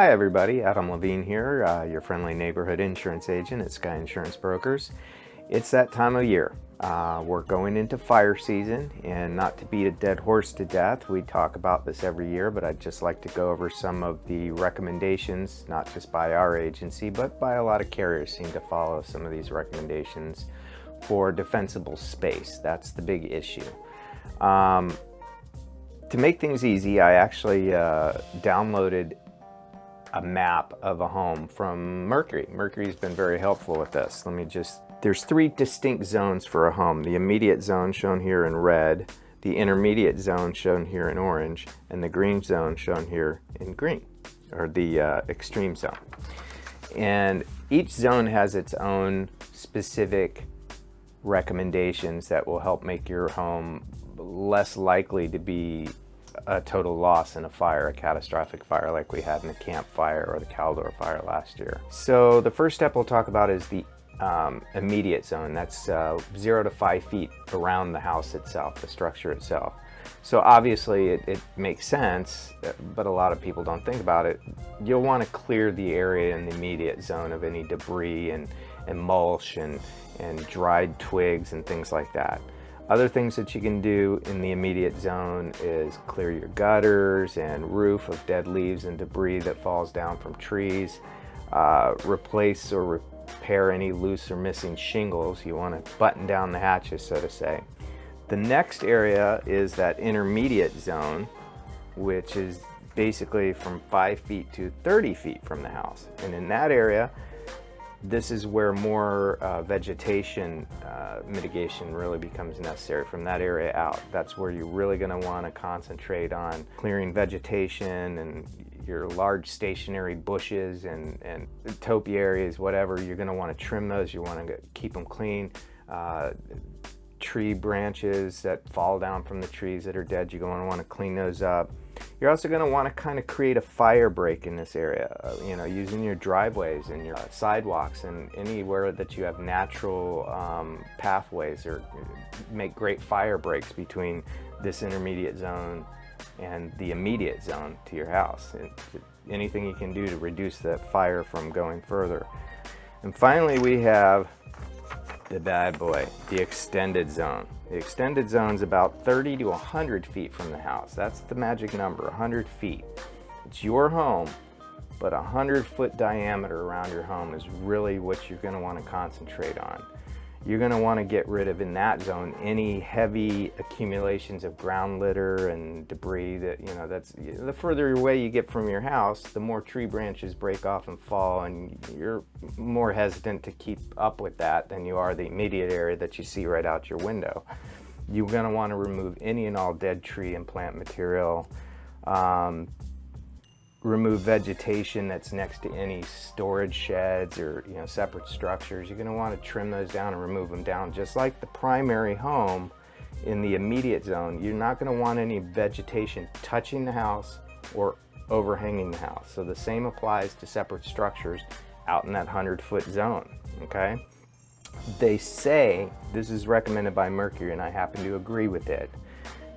Hi everybody, Adam Levine here, your friendly neighborhood insurance agent at Sky Insurance Brokers. It's that time of year. We're going into fire season, and not to beat a dead horse to death, we talk about this every year, but I'd just like to go over some of the recommendations, not just by our agency, but by a lot of carriers seem to follow some of these recommendations for defensible space. That's the big issue. To make things easy, I actually downloaded a map of a home from Mercury. Mercury's been very helpful with this. There's three distinct zones for a home. The immediate zone shown here in red, the intermediate zone shown here in orange, and the green zone shown here in green, or the extreme zone. And each zone has its own specific recommendations that will help make your home less likely to be a total loss in a fire, a catastrophic fire like we had in the Camp Fire or the Caldor Fire last year. So the first step we'll talk about is the immediate zone. That's 0 to 5 feet around the house itself, the structure itself. So obviously it makes sense, but a lot of people don't think about it. You'll want to clear the area in the immediate zone of any debris and mulch and dried twigs and things like that. Other things that you can do in the immediate zone is clear your gutters and roof of dead leaves and debris that falls down from trees. Replace or repair any loose or missing shingles. You want to button down the hatches, so to say. The next area is that intermediate zone, which is basically from 5 feet to 30 feet from the house. And in that area, this is where more vegetation mitigation really becomes necessary from that area out. That's where you're really going to want to concentrate on clearing vegetation and your large stationary bushes and topiaries, whatever. You're going to want to trim those. You want to keep them clean. Tree branches that fall down from the trees that are dead, you're going to want to clean those up. You're also going to want to kind of create a fire break in this area, using your driveways and your sidewalks and anywhere that you have natural pathways, or make great fire breaks between this intermediate zone and the immediate zone to your house. Anything you can do to reduce that fire from going further. And finally, we have the bad boy, the extended zone. The extended zone is about 30 to 100 feet from the house. That's the magic number, 100 feet. It's your home, but 100-foot diameter around your home is really what you're going to want to concentrate on. You're going to want to get rid of, in that zone, any heavy accumulations of ground litter and debris that's the further away you get from your house, the more tree branches break off and fall, and you're more hesitant to keep up with that than you are the immediate area that you see right out your window. You're going to want to remove any and all dead tree and plant material. Remove vegetation that's next to any storage sheds or separate structures. You're going to want to trim those down and remove them down. Just like the primary home in the immediate zone, you're not going to want any vegetation touching the house or overhanging the house. So the same applies to separate structures out in that 100-foot zone. Okay? They say, this is recommended by Mercury, and I happen to agree with it,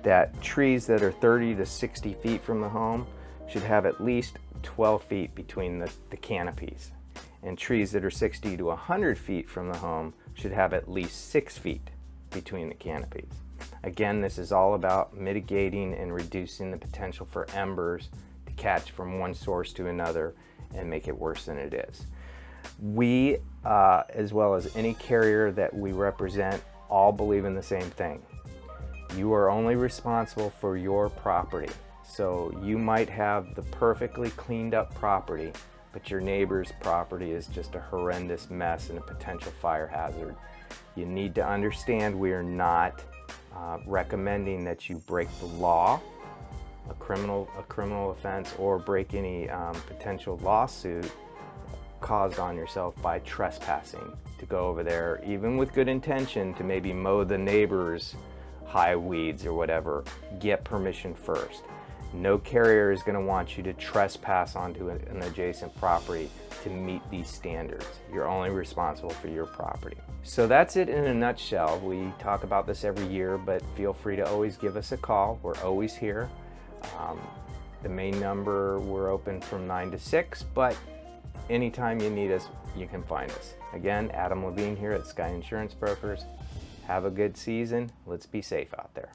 that trees that are 30 to 60 feet from the home should have at least 12 feet between the canopies. And trees that are 60 to 100 feet from the home should have at least 6 feet between the canopies. Again, this is all about mitigating and reducing the potential for embers to catch from one source to another and make it worse than it is. We, as well as any carrier that we represent, all believe in the same thing. You are only responsible for your property. So you might have the perfectly cleaned up property, but your neighbor's property is just a horrendous mess and a potential fire hazard. You need to understand we are not recommending that you break the law, a criminal offense, or break any potential lawsuit caused on yourself by trespassing, to go over there, even with good intention, to maybe mow the neighbor's high weeds or whatever. Get permission first. No carrier is going to want you to trespass onto an adjacent property to meet these standards. You're only responsible for your property. So that's it in a nutshell. We talk about this every year, but feel free to always give us a call. We're always here. The main number, we're open from 9 to 6, but anytime you need us, you can find us. Again, Adam Levine here at Sky Insurance Brokers. Have a good season. Let's be safe out there.